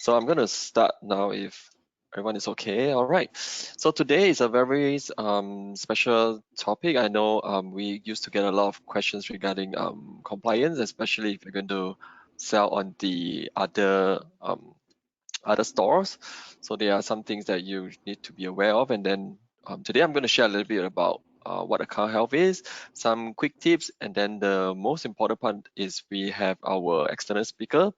So I'm going to start now if everyone is okay. All right. So today is a very special topic. I know we used to get a lot of questions regarding compliance, especially if you're going to sell on the other stores. So there are some things that you need to be aware of. And then today I'm going to share a little bit about what account health is, some quick tips, and then the most important part is we have our external speaker,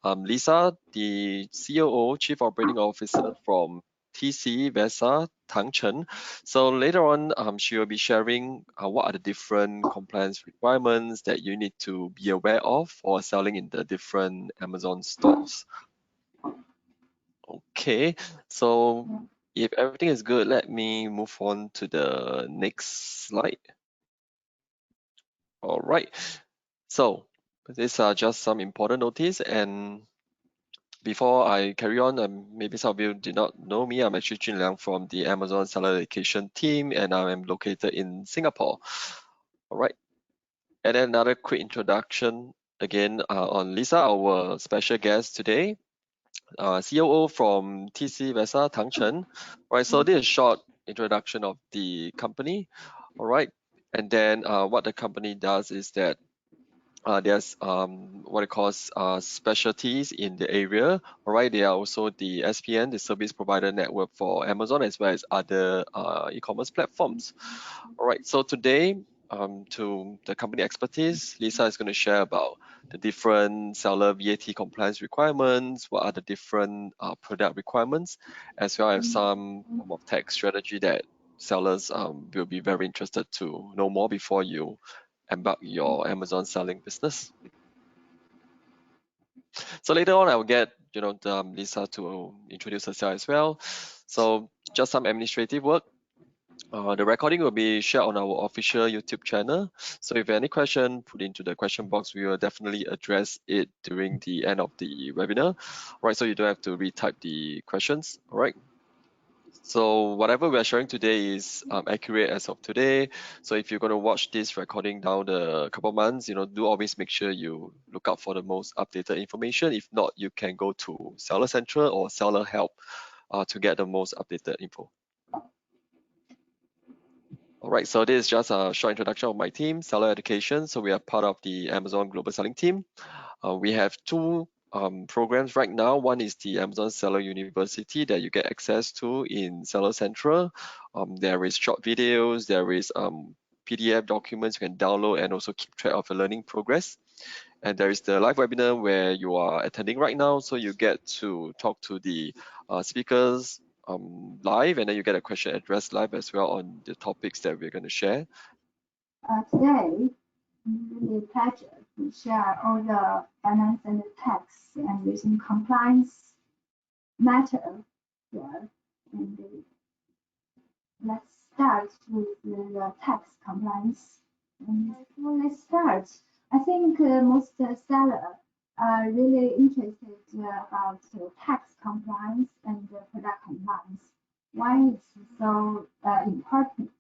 Lisa, the COO, Chief Operating Officer from TC Vesa, TangCheng. So later on, she will be sharing what are the different compliance requirements that you need to be aware of for selling in the different Amazon stores. Okay, so if everything is good, let me move on to the next slide. All right, so these are just some important notice, and before I carry on, maybe some of you did not know me. I'm actually Jun Liang from the Amazon Seller Education team, and I am located in Singapore. All right, and then another quick introduction again on Lisa, our special guest today. COO from TC Vesa, TangCheng. Right, so this is a short introduction of the company. All right, and then what the company does is that there's what it calls specialties in the area. All right, they are also the SPN, the service provider network for Amazon, as well as other e-commerce platforms. All right, so today, to the company expertise, Lisa is going to share about the different seller VAT compliance requirements, what are the different product requirements, as well as some form of tax strategy that sellers will be very interested to know more before you embark your Amazon selling business. So later on, I will get Lisa to introduce herself as well. So just some administrative work. The recording will be shared on our official YouTube channel. So if you have any question, put into the question box. We will definitely address it during the end of the webinar. All right, so you don't have to retype the questions. All right. So whatever we are sharing today is accurate as of today. So if you're going to watch this recording down the couple of months, do always make sure you look out for the most updated information. If not, you can go to Seller Central or Seller Help to get the most updated info. All right, so this is just a short introduction of my team, Seller Education. So we are part of the Amazon Global Selling team. We have two programs right now. One is the Amazon Seller University that you get access to in Seller Central. There is short videos, there is PDF documents you can download and also keep track of your learning progress. And there is the live webinar where you are attending right now. So you get to talk to the speakers live, and then you get a question addressed live as well on the topics that we're going to share. Today, it's really a pleasure to share all the finance and the tax and using compliance matter here. And let's start with the tax compliance. And before let's start, I think most sellers are really interested about tax compliance and product compliance. Why it's so important?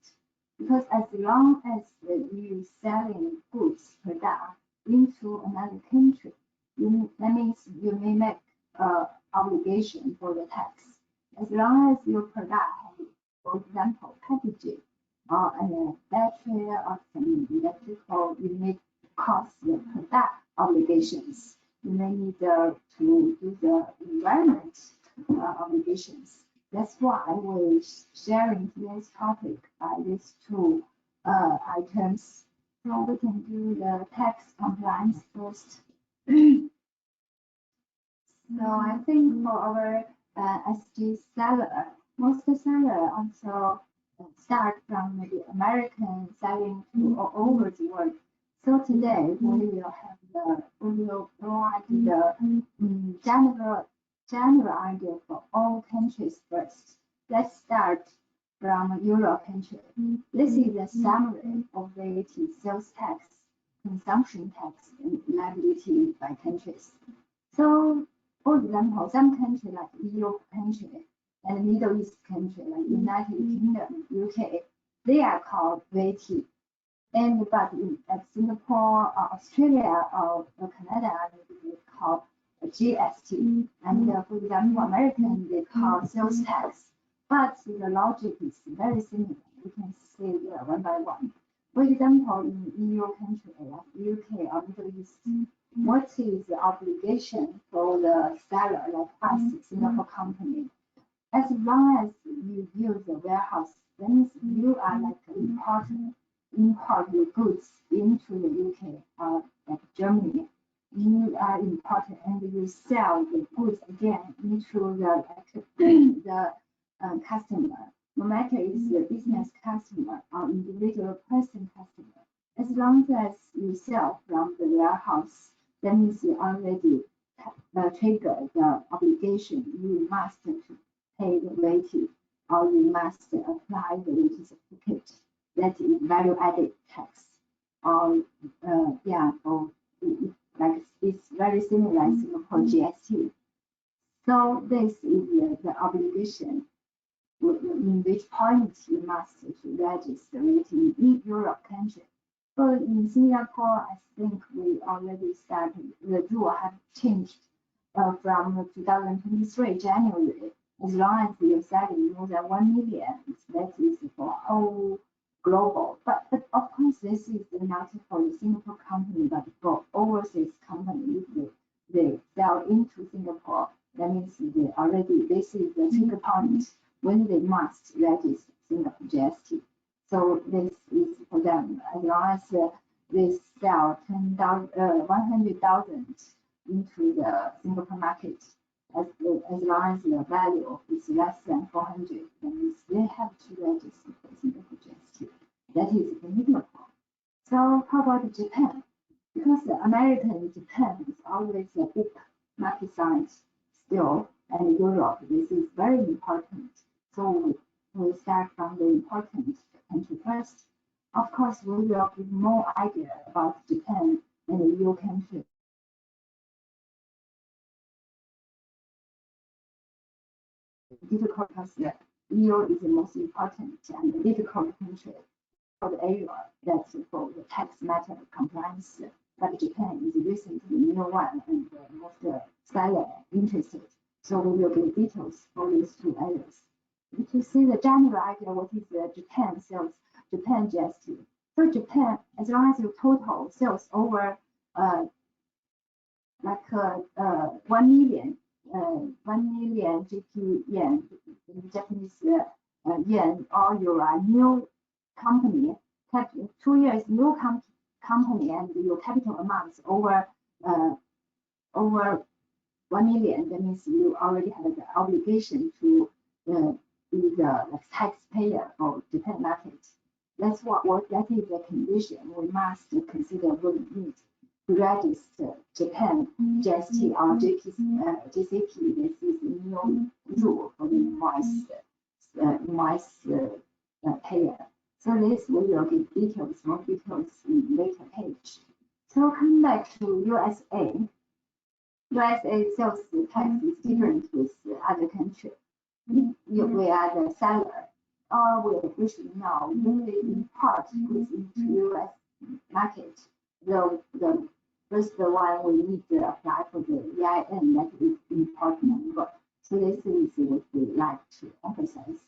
Because as long as you selling goods product into another country, that means you may make obligation for the tax. As long as your product has, for example, packaging and a battery or some electrical, you need to cost the product obligations. You may need to do the environment obligations. That's why we're sharing today's topic by these two items. So we can do the tax compliance first. So I think for our SG seller, most seller also start from the American selling to all over the world. So today we will provide the general idea for all countries first. Let's start from Euro country. This is a summary of VAT, sales tax, consumption tax, and liability by countries. So, for example, some countries like Europe country and Middle East country like United Kingdom, UK, they are called VAT. And but in Singapore, Australia, or Canada, they call GST. And for example, American, they call sales tax. But the logic is very similar. You can see one by one. For example, in EU country like UK or Middle East, what is the obligation for the seller, like us, Singapore company? As long as you use the warehouse, then you are like import your goods into the UK or like Germany. You are imported and you sell the goods again into the customer, no matter it's the business customer or individual person customer. As long as you sell from the warehouse, that means you already trigger the obligation. You must to pay the VAT or you must apply the VAT certificate. That is value-added tax. Or or like it's very similar to Singapore GST. So this is the obligation in which point you must register it in Europe country. But in Singapore, I think we already started, the rule have changed from 2023 January. As long as you're selling more than 1 million, that is for whole global. But of course, this is not for the Singapore company, but for overseas company. If they sell into Singapore, that means they already, this is the trigger point when they must register Singapore GST. So this is for them, as long as they sell 100,000 into the Singapore market, as long as the value is less than 400, then they have to register for Singapore GST. That is the minimum. So how about Japan? Because the American and Japan is always a big market size still, and Europe, this is very important. So we start from the important country first. Of course, we will give more idea about Japan and the EU country. Difficult because the EU is the most important and difficult country for the area that's for the tax matter compliance. But Japan is recently new one and most seller interested. So we will give details for these two areas. To see the general idea, what is the Japan sales, Japan GST. So Japan, as long as your total sales over 1 million, 1 million GP yen, in Japanese yen, or you are new company, 2 years new company, and your capital amounts over 1 million, that means you already have the obligation to be the taxpayer for Japan market. That's what that is the condition we must consider when we need to register Japan GST or GCP. This is a new rule for the invoice payer. So this we will give details, more details in later page. So coming back to USA. USA sales tax is different with other countries. If we are the seller, or we should know when we import goods into US market, the first one we need to apply for the EIN, that is import number. So this is what we like to emphasize,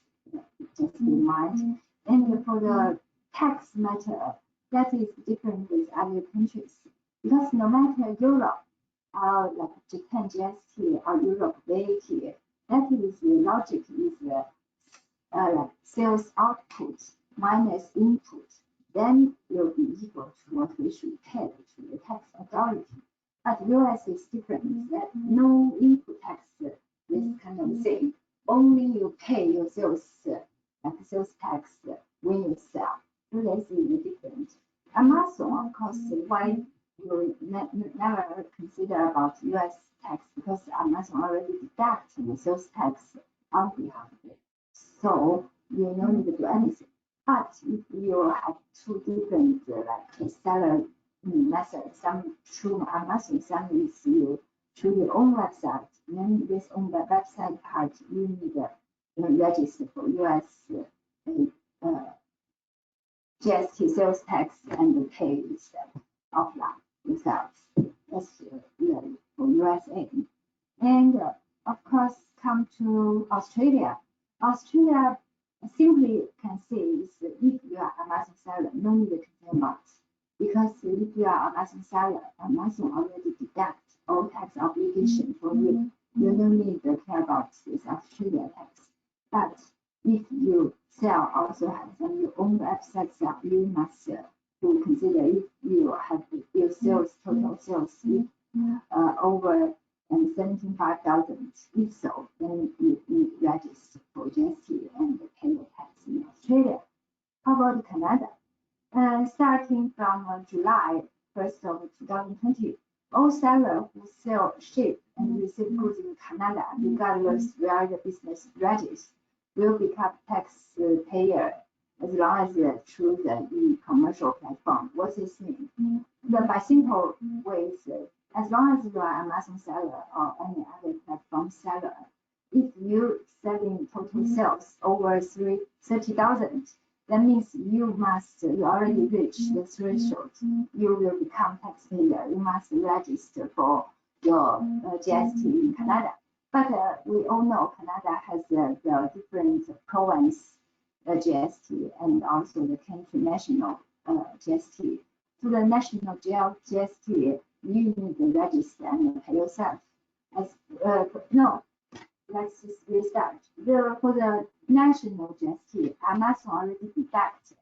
just remind. And for the tax matter, that is different with other countries, because no matter Europe, like Japan GST or Europe VAT, that is the logic is like sales output minus input, then will be equal to what we should pay to the tax authority. But US is different, that no input tax, this kind of thing. Only you pay your sales like sales tax when you sell. So this is different. Amazon, of course, why you never consider about US tax, because Amazon already deduct the sales tax on behalf of it. So you no need to do anything. But if you have two different like seller methods, some through Amazon, some is you through your own website. Then this on the website part, you need to register for US GST sales tax and pay yourself offline yourself. That's really for USA. And of course, come to Australia. Australia simply can say is if you are Amazon seller, no need to care about. Because if you are Amazon seller, Amazon already deduct all tax obligation for you. You don't need to care about this Australia tax. But if you sell also have some your own website sell, you must to consider if you have your sales total sales over 75,000. If so, then you need to register for GST and pay the tax in Australia. How about Canada? Starting from July 1st of 2020, all sellers who sell, ship, and receive goods in Canada, regardless where the business registers, will become taxpayer as long as through the e-commercial platform. What does this mean? By simple ways, as long as you are Amazon seller or any other platform seller, if you selling total sales over 30,000, that means you already reached the threshold. You will become taxpayer. You must register for your GST in Canada. But we all know Canada has the different province GST and also the country national GST. To the national GST, you need to register and pay yourself. No, let's just restart. For the national GST, Amazon already deducted.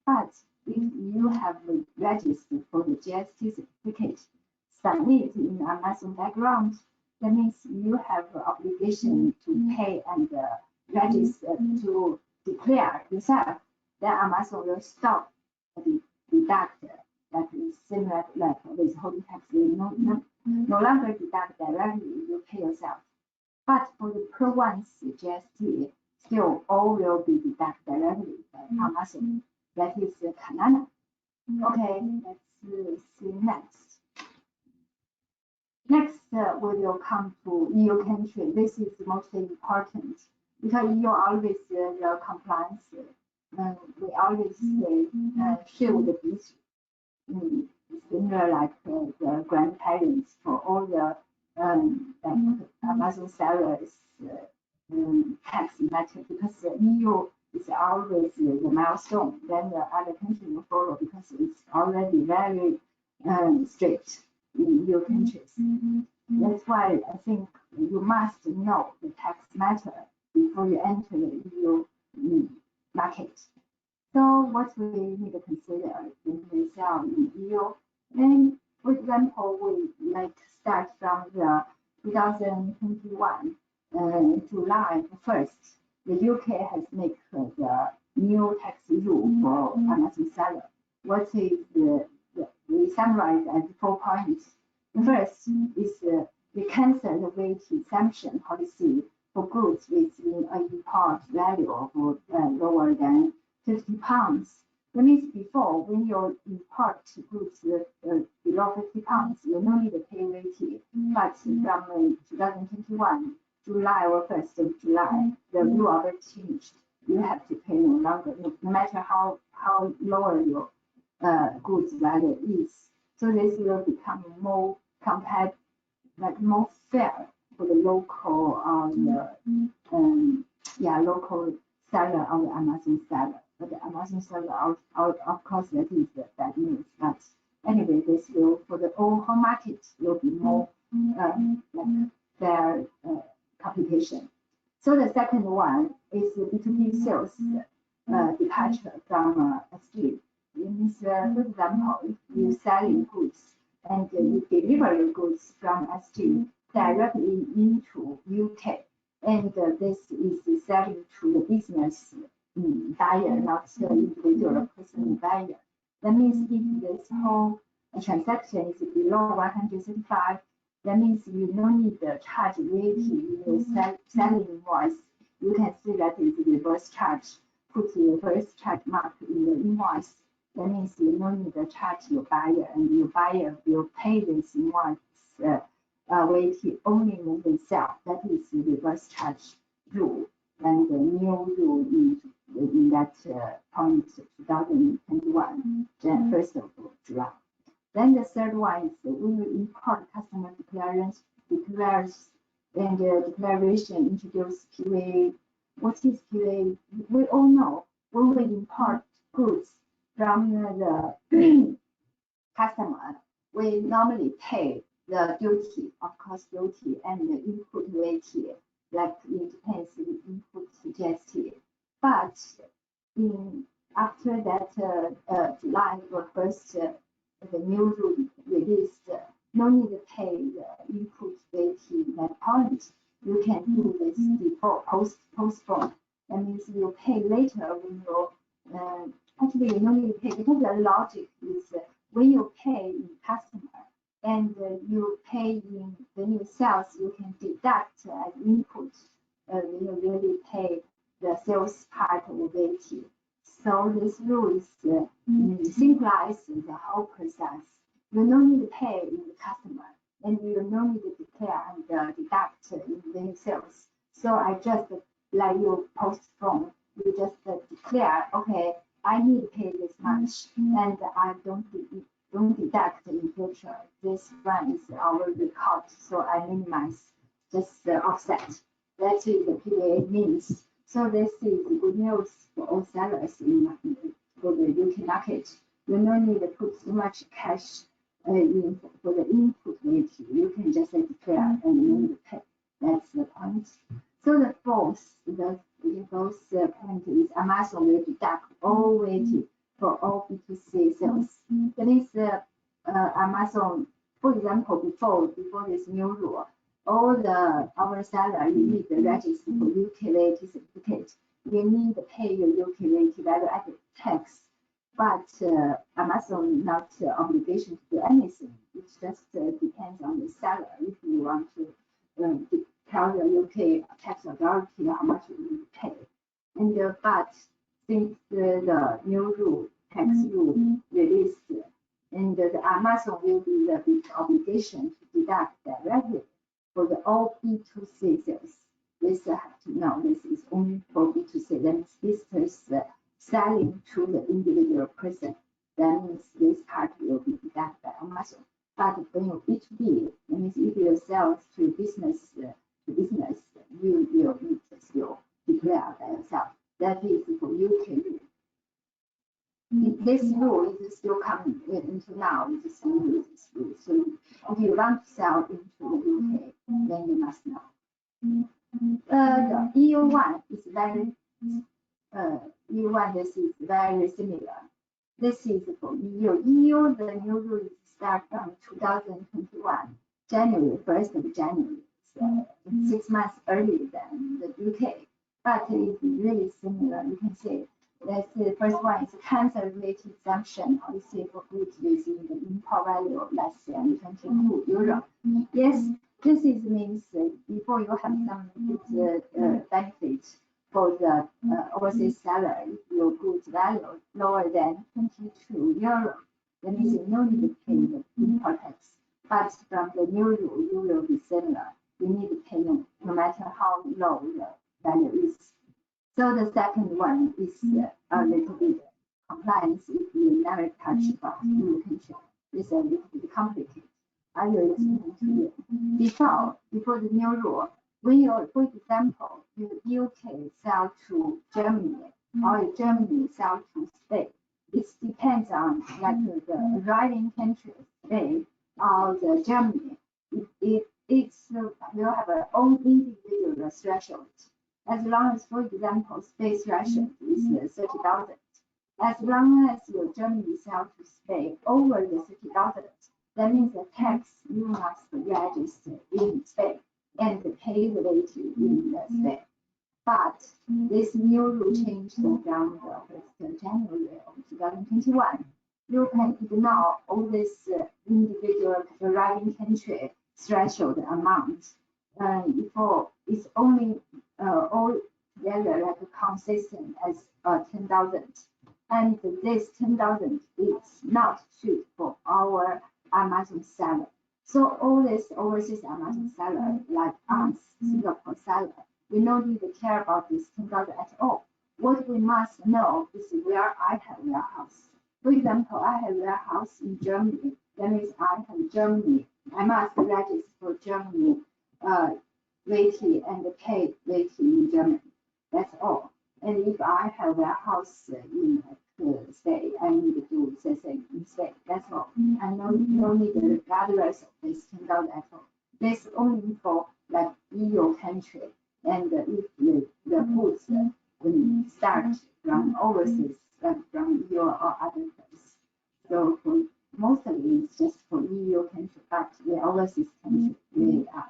But if you have registered for the GST certificate, submit in Amazon background, that means you have obligation to pay and register to declare yourself. Then Amazon will stop the deduct. That is similar like withholding tax. No longer deduct directly. You pay yourself. But for the per once GST, still all will be deducted directly by Amazon. That is Canada. Okay, let's see next. Next, we will come to EU country. This is most important because EU always the compliance. We always shield the beach. Similar like the grandparents for all the Amazon sellers tax matter because the EU is always the milestone. Then the other country will follow because it's already very strict in EU countries. That's why I think you must know the tax matter before you enter the EU market. So what we need to consider when we sell in EU, and for example, we like start from the 2021 July 1st, the UK has made the new tax rule for Amazon seller. What is we summarize as 4 points. The first is we cancel the VAT exemption policy for goods with an import value of lower than 50 pounds. That means before, when you import goods below 50 pounds, you no need to pay VAT. But from 2021, July or 1st of July, the rule already changed. You have to pay no longer, no matter how lower your goods value is. So this will become more compared, like more fair for the local local seller or the Amazon seller. But the Amazon seller, of course, that is the bad news. But anyway, this will for the whole market will be more like fair competition. So the second one is the B2B sales departure from SG. It means, for example, if you selling goods and you deliver your goods from SG directly into UK, and this is selling to the business buyer, not the individual person buyer. That means if this whole transaction is below 135, that means you no need to charge VAT in your selling invoice. You can see that it's reverse charge. Put the reverse charge mark in the invoice. That means you no need to charge your buyer, and your buyer will pay this invoice VAT only when they sell. That is the reverse charge rule, and the new rule in that point 2021, Jan 1st of July. Then the third one is when you import customer declaration introduce PVA. What is PVA? We all know when we import goods from the customer, we normally pay the duty, of course, duty and the input VAT, like it depends on the input GST. But after that July 1st, the new rule released, no need to pay the input VAT that point. You can do this before postpone. That means you pay later when you actually you no need to pay because the logic is when you pay in customer and you pay in when you sales, you can deduct as input when you really pay the sales part of VAT. So this rule is simplifies the whole process. You no need to pay in the customer, and you no need to declare and deduct in the sales. So I just let you postpone. You just declare, okay, I need to pay this much, and I don't deduct in future. This one is our record, so I minimize just the offset. That's what the PVA means. So this is good news for all sellers for the UK market. You no need to put too much cash in for the input VAT. You can just declare and you need to pay. That's the point. So the fourth point is Amazon will deduct all VAT for all B2C sales. That is Amazon, for example, before this new rule, all our seller, you need to register for UK VAT certificate. You need to pay your UK VAT value-added tax. But Amazon not obligation to do anything. It just depends on the seller. If you want to tell the UK tax authority how much you need to pay. And but since the new rule, tax rule released, and the Amazon will be the big obligation to deduct directly for the all B2C sales. This I have to know. This is only for B2C. That means business selling to the individual person. That means this part will be deducted by Amazon. But when you B2B, that means if you sell to business, you will need to still declare by yourself. That is for UK rule. This rule is still coming into now. It's still this rule. So if you want to sell into the UK, then you must know. The EU1 is very EU1. This is very similar. This is for EU. EU, the new rule start from 2021, January 1st of January. 6 months earlier than the UK, but it's really similar. You can see that the first one is cancer-related exemption policy for goods using the import value less than 22 euro. Yes, this is means before you have some good benefits for the overseas seller, if your goods value lower than 22 euro, that means you no need to pay the import tax. But from the new rule, you will be similar. You need to pay no matter how low the value is. So the second one is a little bit compliance if you never touch about EU country. It's a little bit complicated. I will explain to you. Before the new rule, when you, for example, you UK sell to Germany or Germany sell to Spain, it depends on like the arriving country, Spain or the Germany. It will have our own individual threshold. As long as, for example, Spain threshold is 30,000. As long as your Germany sell to Spain over the 30,000, that means the tax you must register in Spain and pay the VAT in Spain. But this new rule changed from the 1st of January of 2021. You can ignore all this individual arriving country threshold amount. Before it's only all together like consistent as 10,000, and this 10,000 is not suitable for our Amazon seller. So all this overseas Amazon seller like us, Singapore seller, we no need to care about this 10,000 at all. What we must know is where I have warehouse. For example, I have warehouse in Germany. that means I have Germany. I must register for Germany, VAT and pay VAT in Germany. That's all. And if I have a house in state, I need to do the same in state. That's all. I no need regardless of this $10 at all. This only for like EU country, and if the goods start from overseas, like from EU or other place. So for mostly it's just for EU country, but the overseas country they are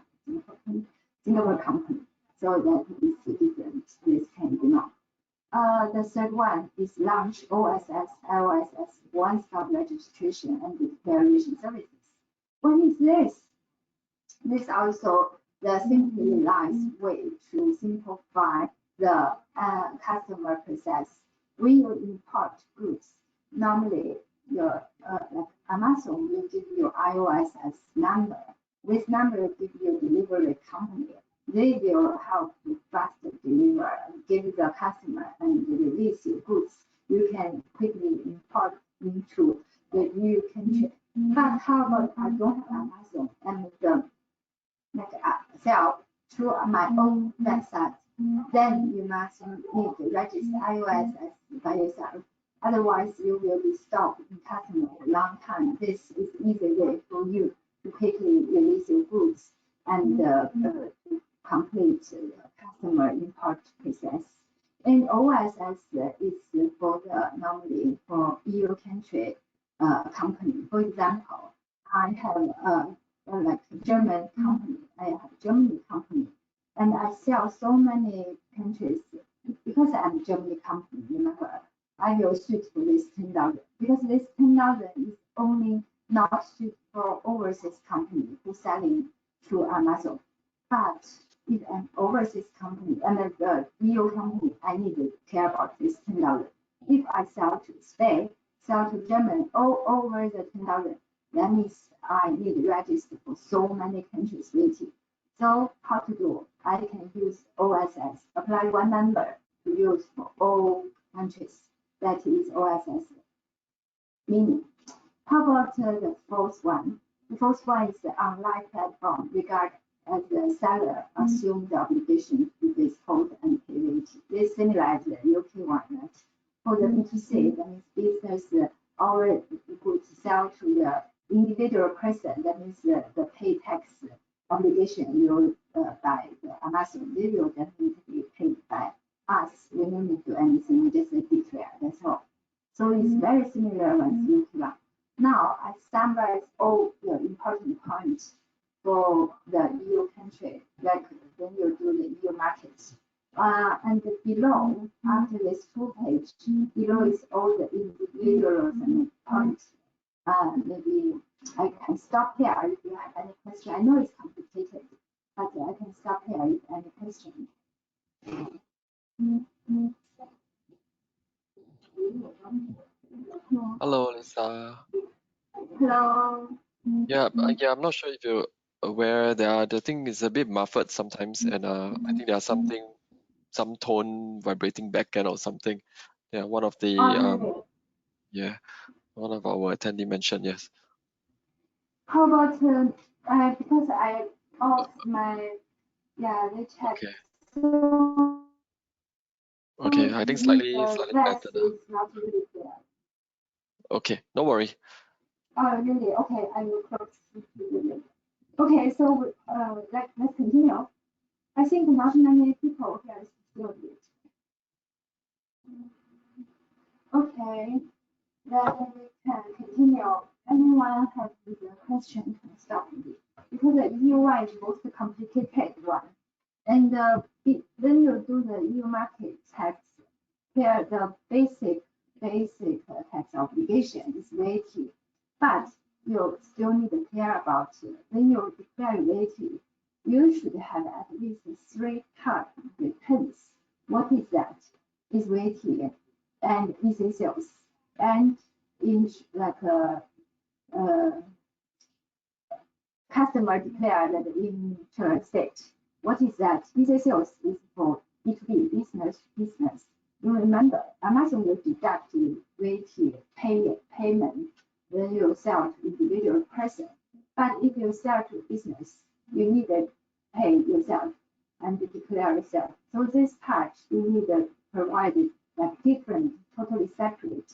Singapore company. So that is different. This can be not. The third one is launch OSS, LSS, one-stop registration and declaration services. What is this? This also the simplified way to simplify the customer process. When you import goods, normally your like Amazon will give you IOSS number. This number will give you delivery company. They will help you faster deliver, give the customer and release your goods. You can quickly import into the new country. But how about I don't have Amazon and sell through my own website? Then you must need to register iOS by yourself. Otherwise, you will be stopped in customer for a long time. This is easy way for you to quickly release your goods and complete customer import process. And OSS is for the normally for EU country company. For example, I have like German company. I have Germany company, and I sell so many countries because I'm Germany company. Remember, I will suit for this $10 because this $10 is only not suit for overseas company who selling through Amazon. But if an overseas company and the EU company, I need to care about this $10. If I sell to Spain, sell to Germany all over the $10, that means I need to register for so many countries waiting. So how to do? I can use OSS, apply one number to use for all countries. That is OSS. Meaning, how about the fourth one? The fourth one is the online platform regard as the seller assume the obligation to withhold and pay VAT. This similar as the UK one, right? For the B2C, that means business or goods sell to the individual person, that means the pay tax obligation will by the Amazon, they will definitely be paid by us. We don't need to do anything, we just declare, that's all. So it's very similar with UK. Now I summarize all the important points for the EU country, like when you do the EU markets. And below, after this full page, below is all the individuals and points. Maybe I can stop here if you have any question. I know it's complicated, but I can stop here if any question. Hello, Lisa. Hello. Yeah, I'm not sure if you're aware the thing is a bit muffled sometimes, and I think there's some tone vibrating backend or something. Yeah, one of the Really? one of our attendee mentioned, yes. How about because I off my the chat. Okay. So Okay, I think slightly better now. is not really clear. Okay, no worry. Oh, really? Okay, I will close. Okay, so let's continue. I think not many people here still it. Okay, then we can continue. Anyone has a question can stop me because the EU one is most complicated one. And when you do the EU market tax, here the basic tax obligation is VAT, but you still need to care about when you declare VAT, you should have at least 3 types of returns. What is that? Is VAT and easy sales and in like customer declared interstate. What is that? Easy sales is for B2B, business to business. You remember, Amazon will deduct VAT payment when you sell to individual person. But if you sell to business, you need to pay yourself and declare yourself. So this part you need to provide like different, totally separate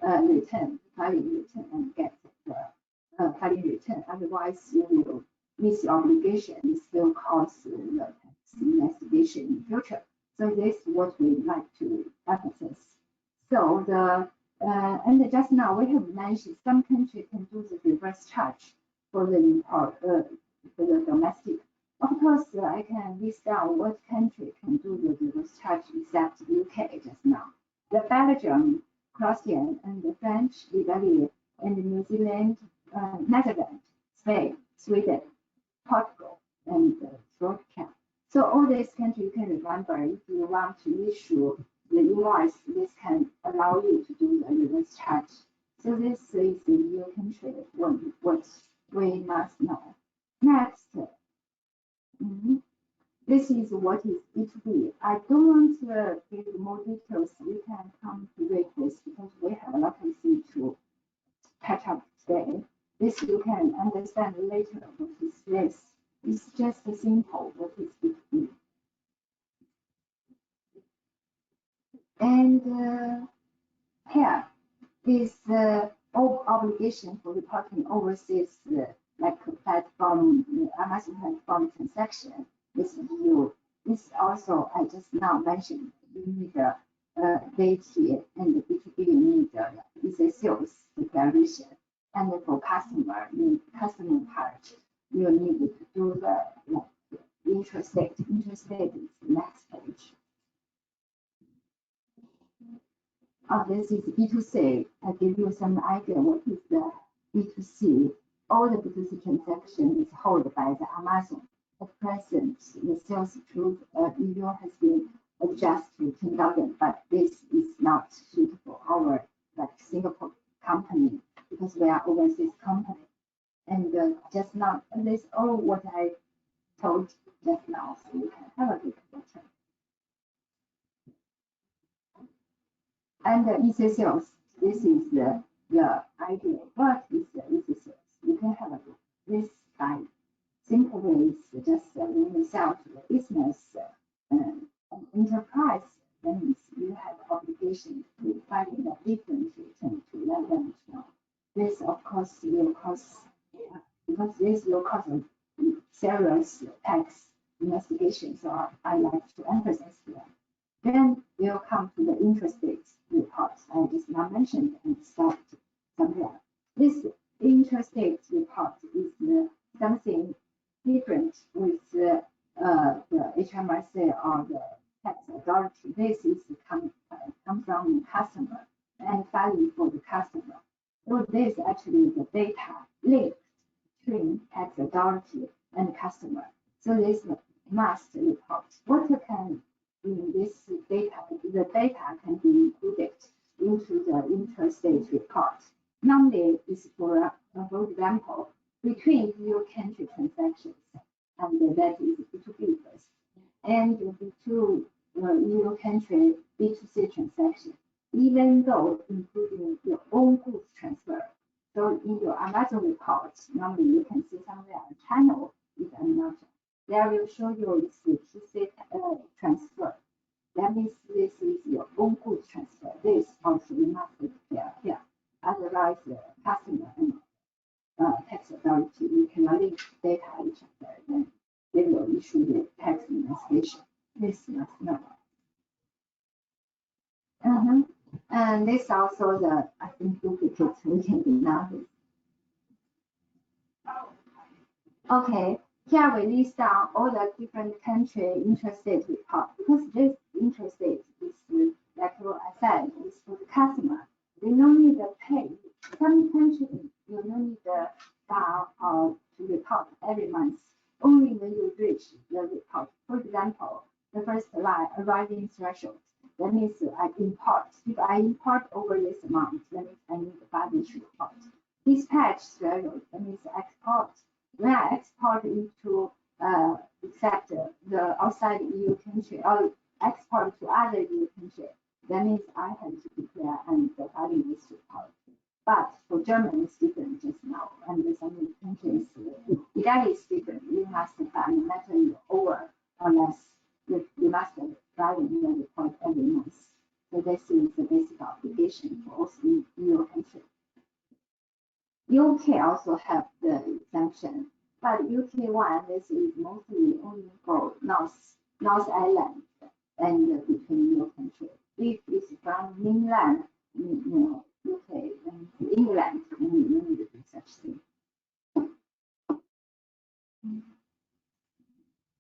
return, filing return, and get the filing return. Otherwise, you will miss your obligation. This will cause the tax investigation in future. So this is what we like to emphasize. So and just now we have mentioned some countries can do the reverse charge for the import for the domestic. Of course, I can list down what country can do the reverse charge except UK just now. The Belgium, Croatian, and the French, Italy, and New Zealand, Netherlands, Spain, Sweden, Portugal, and Slovakia. So all these countries you can remember if you want to issue the invoice, this can allow you to do the reverse charge. So this is the EU country what we must know. Next, this is what is B2B. I don't want to give more details. We can come to read this because we have a lot of things to catch up today. This you can understand later what is this. It's just a simple what is B2B. And here is all obligation for reporting overseas, like platform, Amazon platform transaction with EU. This also, I just now mentioned, you need VAT and the B2B, you need is a sales declaration. And for customer, customer part, you need to do the interest rate. Interest rate is the next page. This is B2C. I give you some idea what is the B2C. All the B2C transaction is held by the Amazon. At present, the sales through EU has been adjusted to 10,000, but this is not suitable our like Singapore company because we are overseas company. And just now, this is all what I told just now, so you can have a look at it. And easy sales, this is the idea. What is the easy sales? You can have a look. This by simple ways, just when you sell to the business enterprise, then you have obligation to file a different return to let them know. This, of course, will cause because this will cause serious tax investigations. So I like to emphasize here. Then we'll come to the interest rates report. I just now mentioned and start somewhere. This interest rate report is something different with the HMRC or the tax authority. This is come from the customer and filing for the customer. So this actually the data linked between tax authority and customer. So this must report. What can in this data, the data can be included into the interest rate report. Normally, is for example, between EU country transactions, and that is B2B first, and the two EU country B2C transaction, even though including your own goods transfer. So in your Amazon report, normally you can see somewhere a channel, if I'm not there will show you is the TC transfer. That means this is your own goods transfer. This also you must declare here. Otherwise, the customer and tax authority, you cannot link data each other. Then they will issue the tax investigation. This must know. And this also the I think duplicate we can deny this. Okay. Here we list down all the different country interest rate report because this interest rate is like what I said is for the customer. They don't need to pay. Some countries you don't need to file or to report every month. Only when you reach the report. For example, the first line arriving threshold. That means I import. If I import over this amount, that means I need a balance report. Dispatch threshold. That means export. When I export into except the outside EU country or export to other EU country, that means I have to declare and filing this report. But for German, it's different just now, and some countries, Italy is different. You must file no matter you're over or less, you must file the report every month. So this is the basic obligation for all EU countries. UK also have the exemption, but UK one, this is mostly only for North Island and between EU countries. If it's from mainland, UK and England, then you need to do such thing.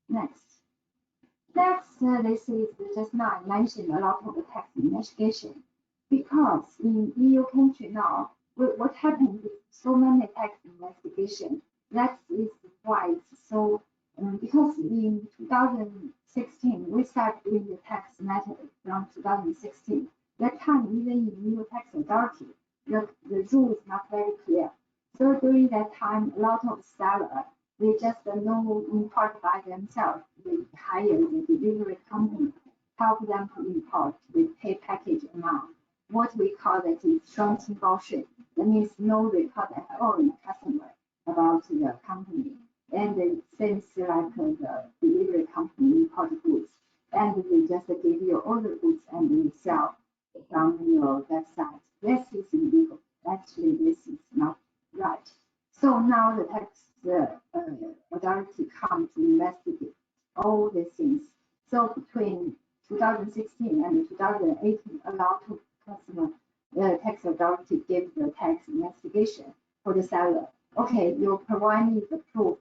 Next. This is just now I mentioned a lot of the tax investigation because in EU country now, what happened with so many tax investigation? That is why it's so, because in 2016, we started doing the tax matter from 2016. That time, even in EU tax authority, the rule is not very clear. So during that time, a lot of sellers, they just know import by themselves. They hire the delivery company, help them to import. They pay package amount. What we call that is 双清报税. That means no record at all in customer about the company. And since like the delivery company import goods, and they just give you all the goods and you sell from your website. This is illegal. Actually, this is not right. So now the tax authority come to investigate all these things. So between 2016 and 2018, a lot of customer tax authority gave the tax investigation for the seller. Okay, you provide me the proof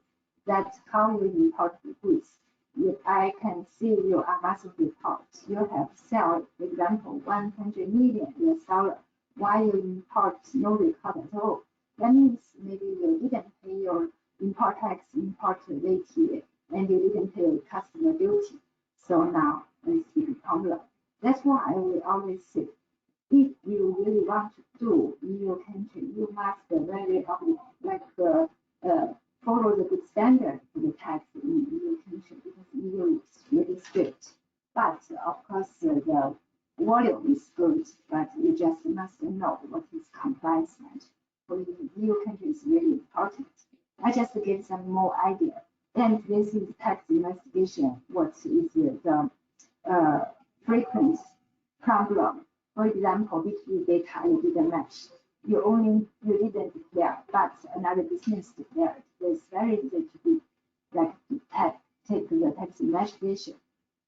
that how you import the goods. I can see your Amazon report. You have sold, for example, 100 million US dollar. Why you import no record at all? That means maybe you didn't pay your import tax, import VAT, and you didn't pay your customer duty. So now it's a big problem. That's why we always say, if you really want to do EU country, you must very follow the good standard for the tax in EU country because EU is really strict. But of course, the volume is good, but you just must know what is compliance for the EU country is really important. I just give some more idea. And this is tax investigation. What is the frequent problem? For example, B2B data you didn't match. You didn't declare, but another business declared. It's very easy to be take the tax investigation.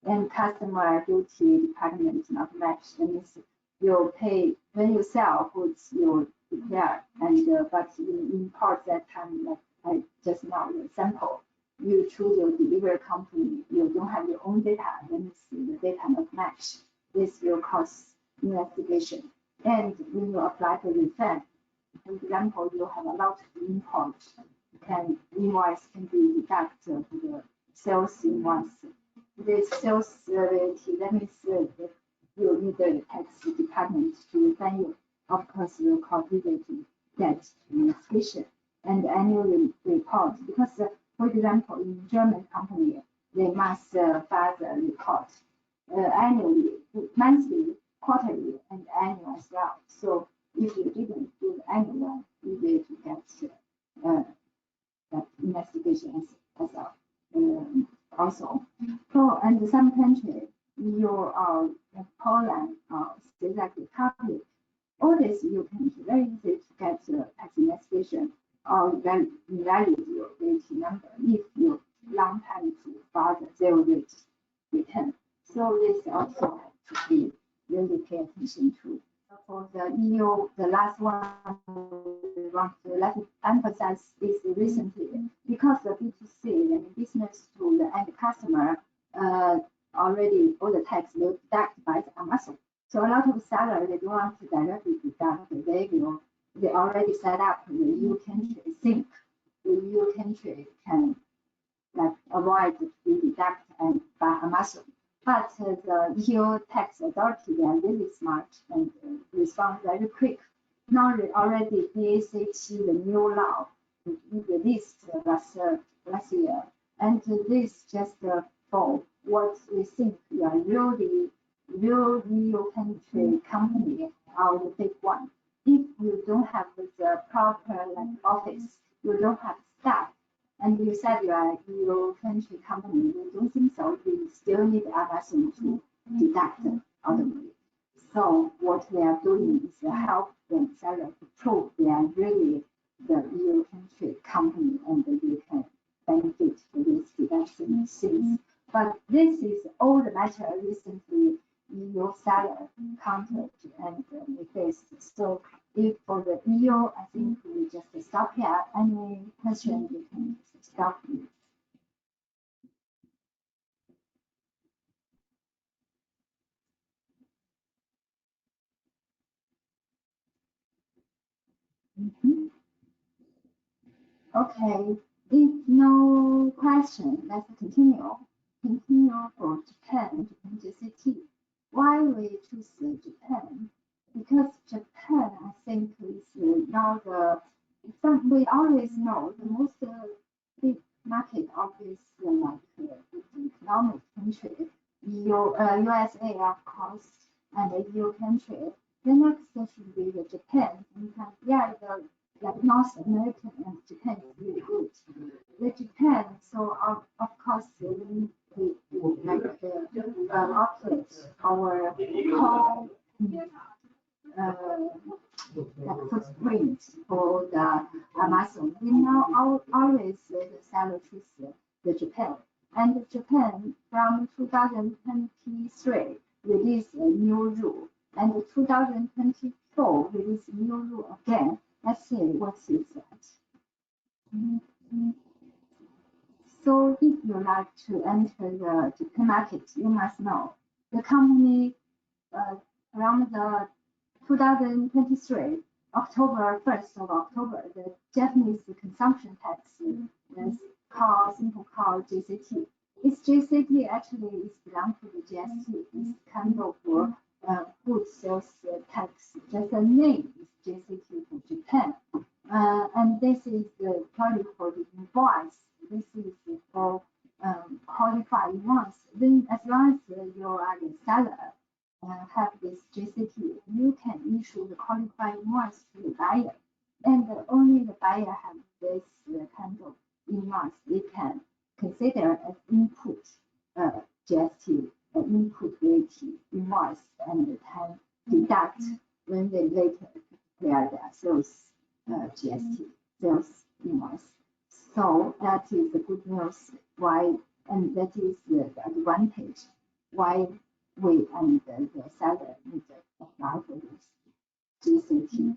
And customer duty department not matched. That means you pay when you sell goods you declare, and but you import that time like I just now the sample. You choose your delivery company. You don't have your own data. That means the data not match. This will cause investigation. And when you apply for refund, for example, you have a lot of import, invoice can be deducted for the sales invoice. The sales that means you need the tax department to refund you. Of course, you calculate that investigation and annual report because, for example, in German company, they must file the report annually, monthly, quarterly, and annual as well. So if you didn't do the annual one, you need to get that investigation as also. So, and some countries, EU like Poland or Czech Republic, all this you can very easy to get tax investigation or invalid your VAT number if you long time to file the zero rate return. So this also has to be really pay attention to. For the EU, the last one we want to emphasize is recently because the B2C and business to the end customer already all the tax will deduct by the Amazon. So a lot of sellers they don't want to directly deduct. They already set up the EU country think the EU country can avoid to be deducted by Amazon. But the EU tax authority, they are really smart and respond very quick. Now they already BACT, the new law, released last year. And this just for what we think we are real EU country company are the big one. if you don't have the proper office, you don't have staff, and you said you are EU country company, we don't think so. We still need Amazon to deduct out of it. So what we are doing is to help them seller to prove they are really the EU country company and you can benefit for this deduction things. But this is all the matter recently EU seller counted and we faced. So if for the EU, I think we just stop here. Any question you can stop me. Okay, if no question, let's continue. Continue for Japan, GCT. Why we choose Japan? Because Japan, I think, is now we always know the most big market obviously like economic country, USA of course, and the EU country. The next should be the Japan. Yeah, like North America and Japan is really good. The Japan, so of course we like operate our core footprint for the Amazon. We now always the seller choose the Japan. And Japan from 2023 released a new rule. And 2024 released new rule again. Let's see what is that. So if you like to enter the Japan market, you must know the company around the 2023, October 1st of October, the Japanese consumption tax is simple called JCT. This JCT actually is belong to the GST. It's kind of goods sales tax. Just the name is JCT for Japan. And this is probably for the invoice. This is for qualified invoice. Then as long as you are the seller, have this JCT, you can issue the qualified invoice to the buyer. And only the buyer have this kind of invoice. They can consider as input GST, input VAT invoice, and can deduct when they later prepare their sales GST sales invoice. So that is the good news. Why, and that is the advantage. Why we and the seller need to apply for this GCT.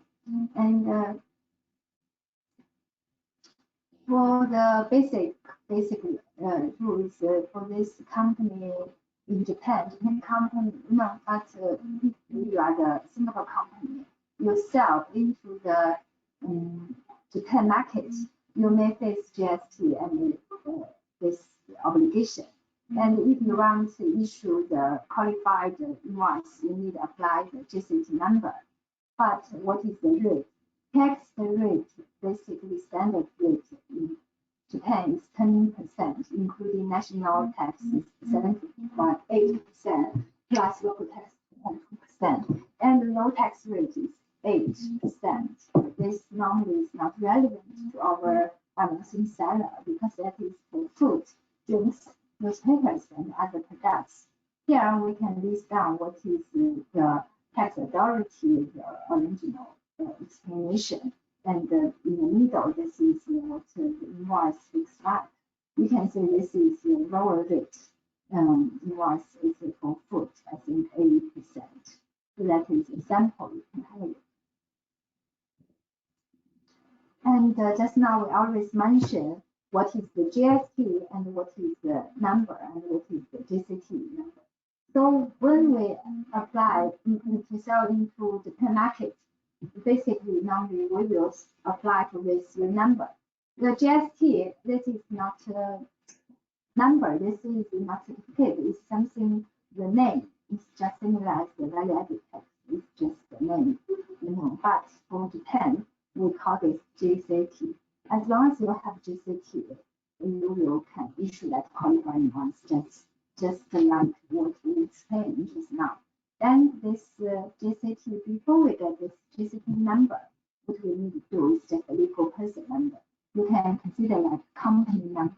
And for the basic rules for this company in Japan company, but if you are the Singapore company, you sell into the Japan market, you may face GST and this obligation. And if you want to issue the qualified invoice, you need to apply the GCT number. But what is the rate? Tax rate, basically standard rate in Japan is 10%, including national tax is 7.8%, plus local tax 2%, and the low tax rate is 8%. This normally is not relevant to our Amazon seller because that is for food, drinks, newspapers, and other products. Here we can list down what is the tax authority, the original explanation. And in the middle, this is what the invoice looks like. You can see this is the lower rate. Invoice is for food, I think 80%. So that is a sample you can have. And just now we always mentioned what is the GST and what is the number and what is the GCT number. So when we apply to sell into the Japan market, basically normally we will apply to this number. The GST, this is not a number, this is not certificate, it's something, the name is just similar as the value added tax, it's just the name, but for Japan, we call this GCT. As long as you have GCT, you will can issue that qualifying ones just like what we explained just now. Then this GCT, before we get this GCT number, what we need to do is just a legal person number. You can consider like company number.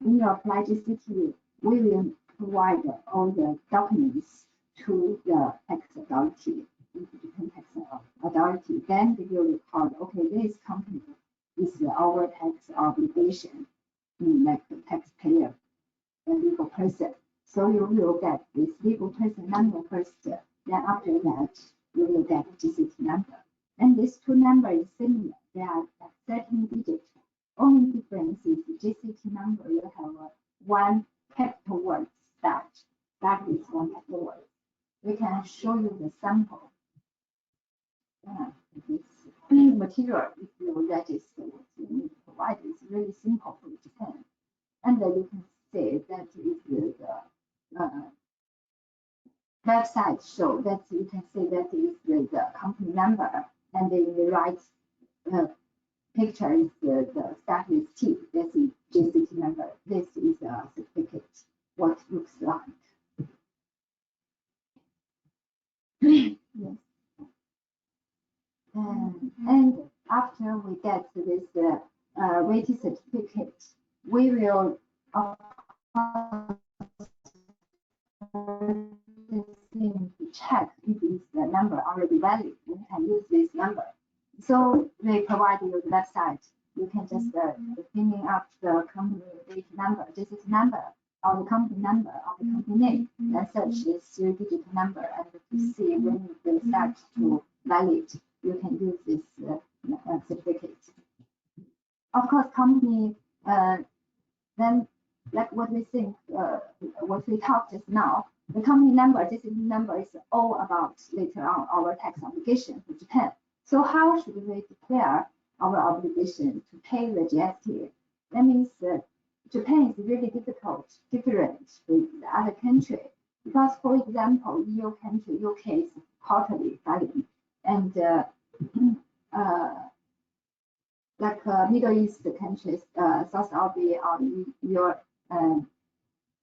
When you apply GCT, we will provide all the documents to the tax authority, tax authority. Then they will record, okay, this company is our tax obligation, like the taxpayer, the legal person. So you will get this legal person number first. Then after that, you will get GCT number. And these two numbers is similar. They are 13 digits. Only difference is GCT number. You have one capital word start. That is one capital word. We can show you the sample. This material, if you register what you need to provide, is really simple for Japan. And you can see that is the website show that you can see that is the company number, and in the right picture is the start with T. This is GCT number. This is a certificate. What it looks like. Yes. And after we get this weighted certificate, we will check if is the number already valid. We can use this number. So they provide you the website. You can just filling up the company date number, GCT number, or the company number, or the company name, and search this 3-digit number, and to see when it will start to valid, you can use this certificate. Of course, company then like what we think, what we talked just now, the company number, GCT number is all about later on our tax obligation for Japan. So how should we declare our obligation to pay the GST? That means Japan is really different with the other country, because for example, EU country, UK is quarterly filing, and like Middle East countries, South Arabia or your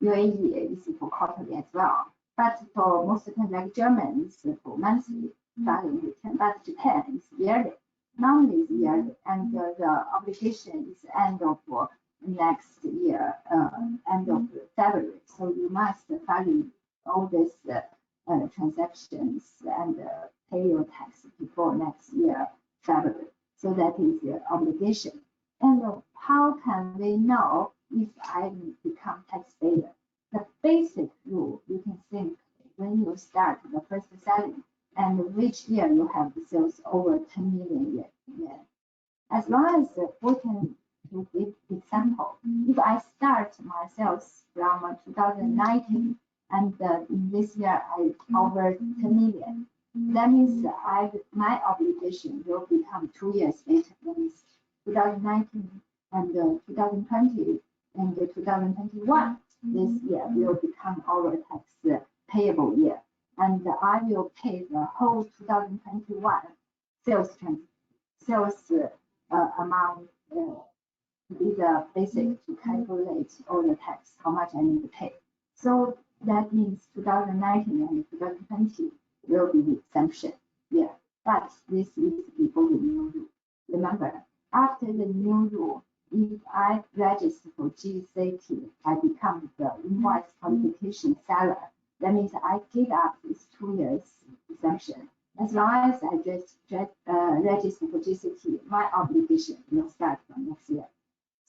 UAE is for quarterly as well. But for most countries like Germany, it's for monthly filing return. But Japan is yearly. Normally is yearly, and the obligation is end of next year, end of February. So you must file all these transactions and pay your tax before next year February. So that is the obligation. And how can we know if I become taxpayer? The basic rule you can think when you start the first selling and which year you have the sales over 10 million yen. As long as we can give example, if I start my sales from 2019 and in this year I over 10 million, that means my obligation will become 2 years later. That means 2019 and 2020 and 2021. This year will become our tax payable year, and I will pay the whole 2021 sales amount to be the basic to calculate all the tax, how much I need to pay. So that means 2019 and 2020 will be the exemption year. But this is before the new rule. Remember, after the new rule, if I register for GCT, I become the invoice qualification seller. That means I give up this 2 years exemption. As long as I just register for GCT, my obligation will start from next year.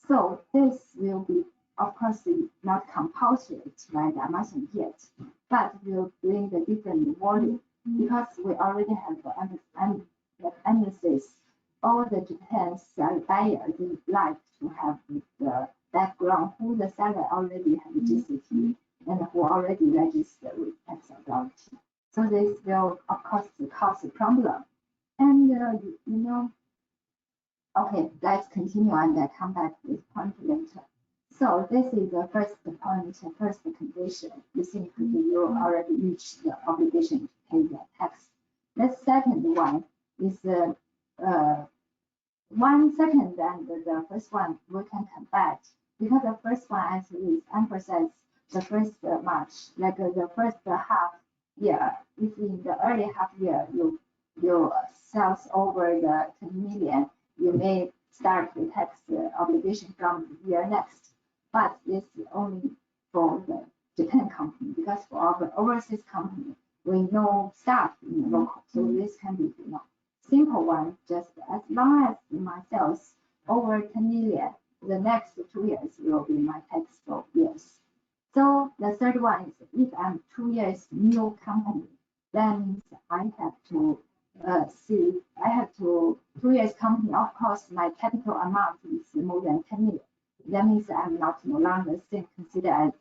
So this will be, of course, not compulsory by the Amazon yet, but will bring the different volume, because we already have the emphasis. All the Japan's buyers like to have the background who the seller already have GCT and who already registered with tax authority. So this will, of course, cause a problem. And okay, let's continue and come back to this point later. So this is the first point, first condition. You think you already reached the obligation to pay the tax. The second one is 1 second and the first one we can compare, because the first one actually is emphasized the first March, like the first half year if in the early half year your sales over the 10 million, you may start the tax obligation from the year next. But this is only for the Japan company, because for our overseas company, we know staff in the local, so this can be simple one. Just as long as my sales over 10 million, the next 2 years will be my taxable years. So the third one is if I'm 2 years new company, that means I have to I have to 2 years company. Of course, my capital amount is more than 10 million. That means I'm not no longer considered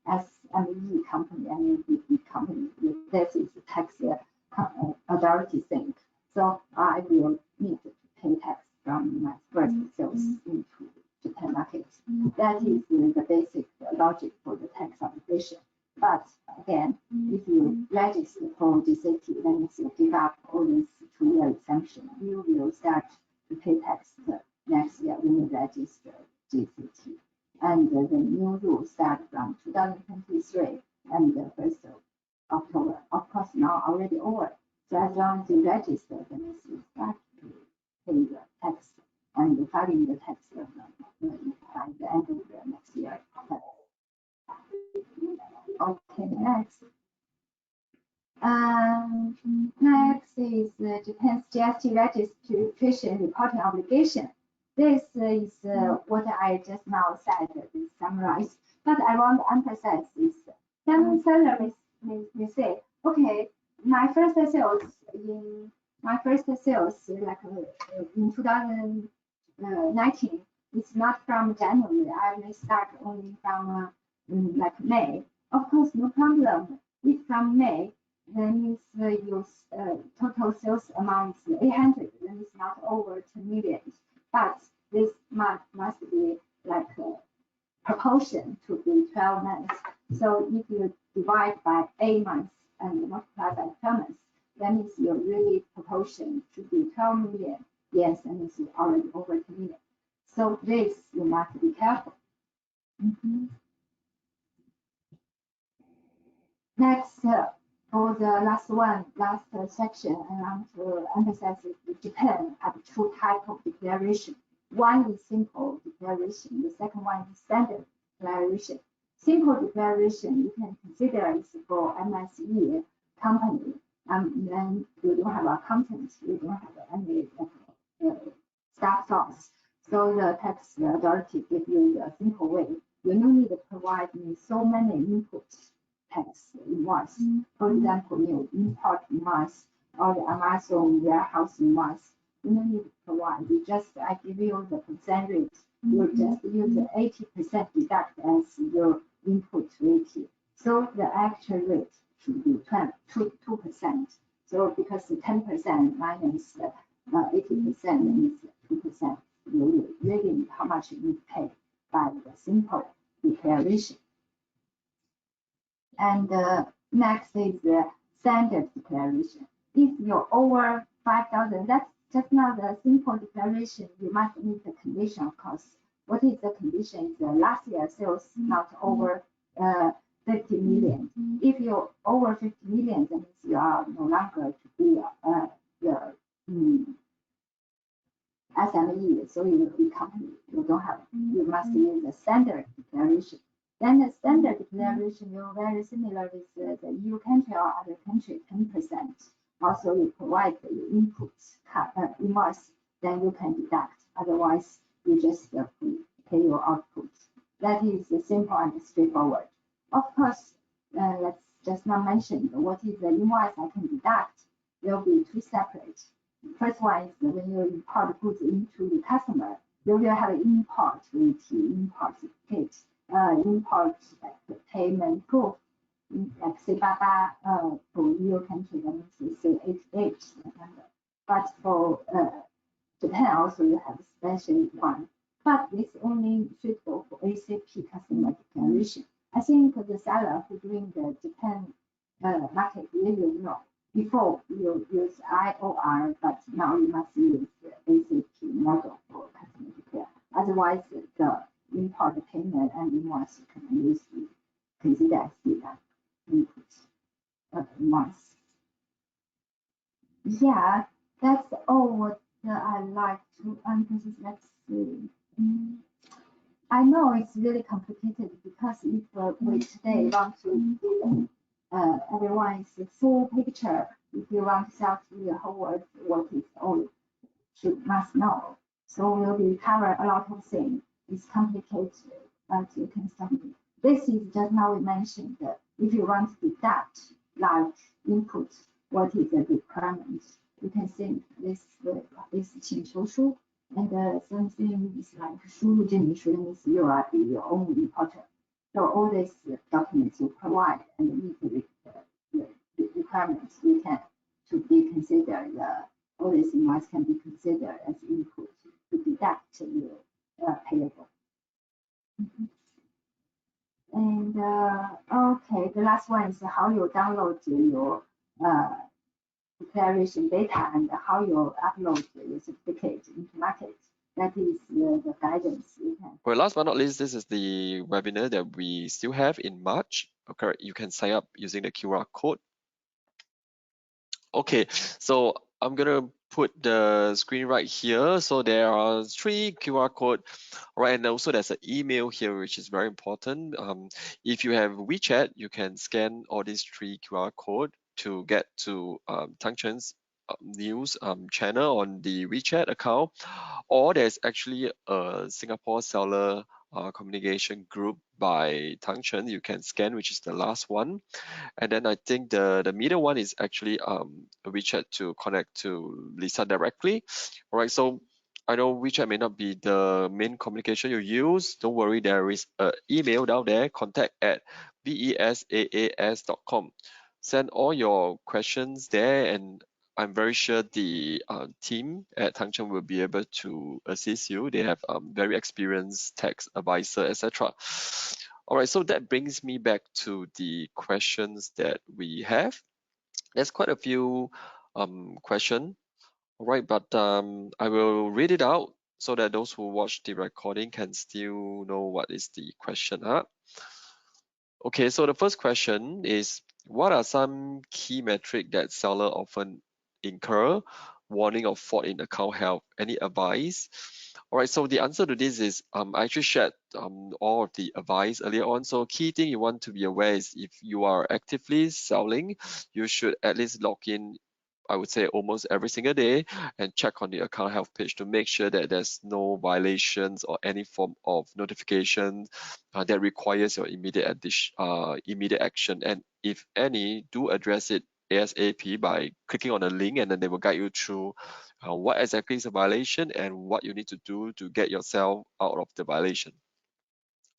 as SME company, MEB company. This is tax authority thing. So I will need to pay tax from my first sales into Japan market. That is the basic logic for the tax obligation. But again, if you register for GCT, that means you give up all this 2-year exemption, you will start to pay tax the next year when you register GCT. And the new rules start from 2023 and the 1st of October. Of course, now already over. So as long as you register, then you start to pay the tax and filing the tax by the end of the next year. Okay, next. Next is Japan's GST registration reporting obligation. This is what I just now said, summarized. But I want to emphasize this. Some sellers may say, okay, my first sales like in 2019, it's not from January. I may start only from like May. Of course, no problem. If from May, then your total sales amount is 800, then it's not over 2 million. But this must be like a proportion to the 12 months. So if you divide by 8 months and multiply by 12 months, that means your really proportion should be 12 million. Yes, that means you're already over 2 million. So this you must be careful. Next, for the last section, I want to emphasize that Japan have 2 types of declaration. One is simple declaration. The second one is standard declaration. Simple declaration you can consider is for MSE company, and then you don't have accountant, you don't have any staff source. So the tax authority gives you a simple way. You don't need to provide me so many inputs. Tax invoice. For example, you import invoice or the Amazon warehouse invoice. You don't need to provide. I give you the percent rate. You just use the 80% deduct as your input rate. So the actual rate should be 2%. So because 10% minus 80% is 2%. You really how much you pay by the simple declaration. And next is the standard declaration. If you're over 5,000, that's just not a simple declaration. You must meet the condition, of course. What is the condition? Is the last year sales not over 50 million. If you're over 50 million, that means you are no longer to be the SME, so you will be company. You must use the standard declaration. Then the standard declaration, you're very similar with the EU country or other country, 10%. Also, you provide the inputs, invoice, then you can deduct. Otherwise, you just pay your output. That is simple and straightforward. Of course, let's just not mention what is the invoice I can deduct. There will be 2 separate. First one is when you import goods into the customer, you will have an import rate, import certificate. Import like payment proof, like C88 for EU country, that means C88 number. But for Japan also you have a special one. But this only suitable for ACP customer declaration. I think the seller who doing the Japan market really know. Before you use IOR, but now you must use the ACP model for customer declare. Otherwise, the import payment and invoice can use consider as the input invoice. Yeah, that's all what I like to emphasize. Let's see. I know it's really complicated because if we today want to give everyone is a full picture, if you want to sell to the whole world, what is all should must know. So we'll be cover a lot of things. It's complicated, but you can study. This is just now we mentioned that if you want to deduct like input, what is the requirement? You can think this 请求书 and something is like 输入证明书 means you are your own importer. So all these documents you provide and meet the requirements you can to be considered all these invoice can be considered as input to deduct your payable. And okay, the last one is how you download your declaration data and how you upload your certificate into market. That is the guidance you can. Well, last but not least, this is the webinar that we still have in March. Okay, you can sign up using the QR code. Okay, so I'm gonna put the screen right here. So there are 3 QR code, right? And also there's an email here, which is very important. If you have WeChat, you can scan all these 3 QR code to get to TangCheng's news channel on the WeChat account, or there's actually a Singapore seller communication group by TangCheng you can scan, which is the last one. And then I think the middle one is actually a WeChat to connect to Lisa directly. All right, so I know WeChat may not be the main communication you use. Don't worry, there is an email down there, contact@besaas.com. Send all your questions there, and I'm very sure the team at TangCheng will be able to assist you. They have very experienced tax advisor, etc. All right, so that brings me back to the questions that we have. There's quite a few questions. All right, but I will read it out so that those who watch the recording can still know what is the question. Okay, so the first question is, what are some key metrics that seller often incur? Warning of fault in account health. Any advice? All right, so the answer to this is I actually shared all of the advice earlier on. So key thing you want to be aware is if you are actively selling, you should at least log in, I would say almost every single day, and check on the account health page to make sure that there's no violations or any form of notification that requires your immediate action. And if any, do address it ASAP by clicking on a link, and then they will guide you through what exactly is a violation and what you need to do to get yourself out of the violation.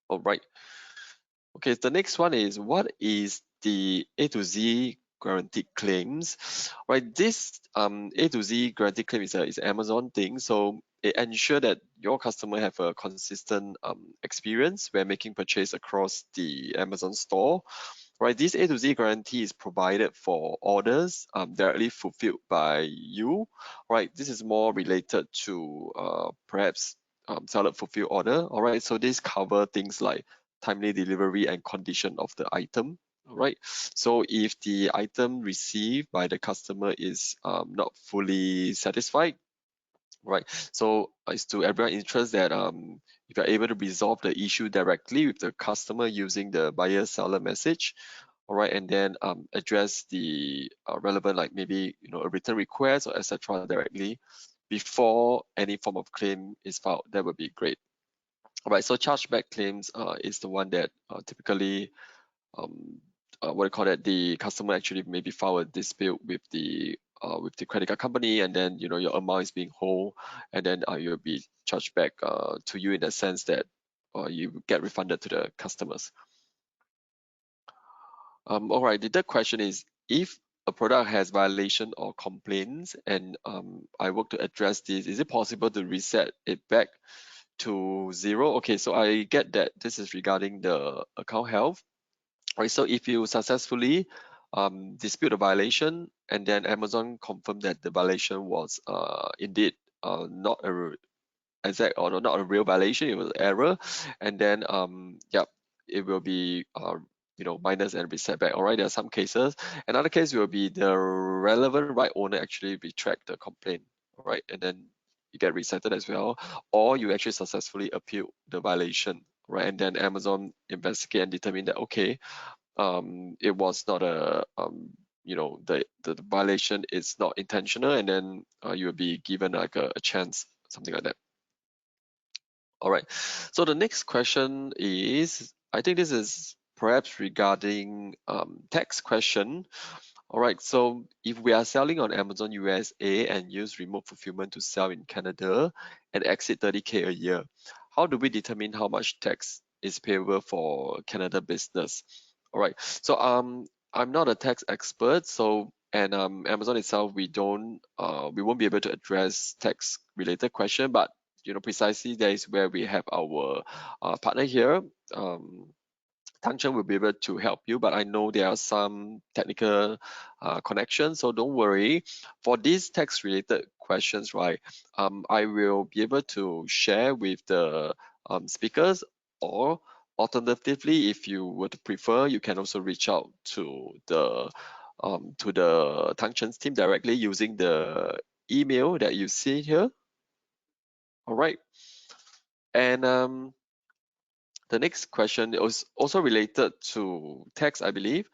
All right. Okay, the next one is, what is the A to Z guaranteed claims? Right, this A to Z guaranteed claim is an Amazon thing, so it ensures that your customer have a consistent experience when making purchase across the Amazon store. Right, this A to Z guarantee is provided for orders directly fulfilled by you. Right, this is more related to perhaps seller fulfill order. All right, so this cover things like timely delivery and condition of the item. All right, so if the item received by the customer is not fully satisfied, right, so it's to everyone's interest that if you're able to resolve the issue directly with the customer using the buyer seller message, all right, and then address the relevant, like maybe a return request or etc. directly before any form of claim is filed, that would be great. All right, so chargeback claims is the one that typically what do you call it, the customer actually maybe file a dispute with the credit card company, and then your amount is being whole, and then you'll be charged back to you in the sense that you get refunded to the customers. All right, the third question is, if a product has violation or complaints and I work to address this, is it possible to reset it back to 0? Okay, so I get that this is regarding the account health. Right, so if you successfully dispute a violation and then Amazon confirmed that the violation was indeed not a exact or not a real violation, it was error, and then it will be minus and reset back. All right, there are some cases. Another case will be the relevant right owner actually retract the complaint. All right, and then you get resetted as well, or you actually successfully appeal the violation, right? And then Amazon investigate and determine that okay, it was not a the violation is not intentional, and then you will be given like a chance, something like that. All right. So the next question is, I think this is perhaps regarding tax question. All right. So if we are selling on Amazon USA and use remote fulfillment to sell in Canada and exceed 30K a year, how do we determine how much tax is payable for Canada business? All right. So I'm not a tax expert, so and Amazon itself we won't be able to address tax related question, but precisely that is where we have our partner here. TangCheng will be able to help you, but I know there are some technical connections, so don't worry. For these tax-related questions, right, I will be able to share with the speakers, or alternatively, if you would prefer, you can also reach out to the TangCheng's team directly using the email that you see here. All right, and the next question is also related to tax, I believe.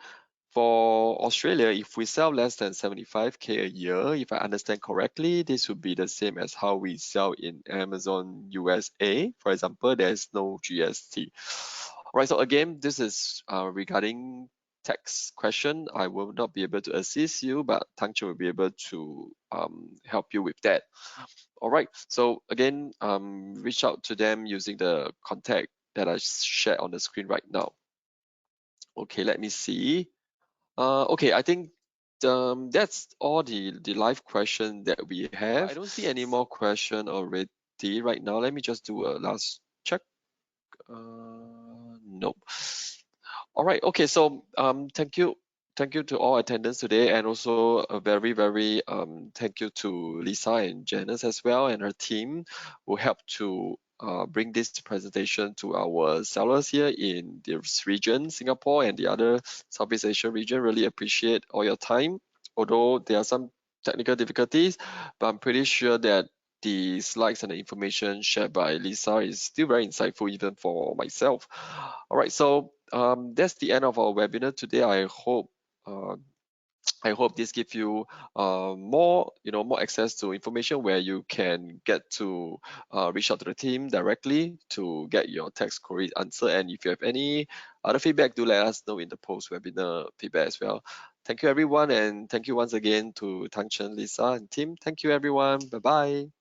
For Australia, if we sell less than 75K a year, if I understand correctly, this would be the same as how we sell in Amazon USA. For example, there's no GST. All right, so again, this is regarding tax question. I will not be able to assist you, but TangCheng will be able to help you with that. All right, so again, reach out to them using the contact that I shared on the screen right now. Okay, let me see. Okay, I think that's all the live question that we have. I don't see any more question already right now. Let me just do a last check. Nope. All right. Okay. So thank you to all attendants today, and also a very thank you to Lisa and Janice as well and her team who helped to bring this presentation to our sellers here in this region, Singapore and the other Southeast Asia region. Really appreciate all your time. Although there are some technical difficulties, but I'm pretty sure that the slides and the information shared by Lisa is still very insightful even for myself. All right, so that's the end of our webinar today. Uh, I hope this gives you more access to information where you can get to reach out to the team directly to get your tax queries answered. And if you have any other feedback, do let us know in the post-webinar feedback as well. Thank you, everyone, and thank you once again to TangCheng, Lisa, and team. Thank you, everyone. Bye-bye.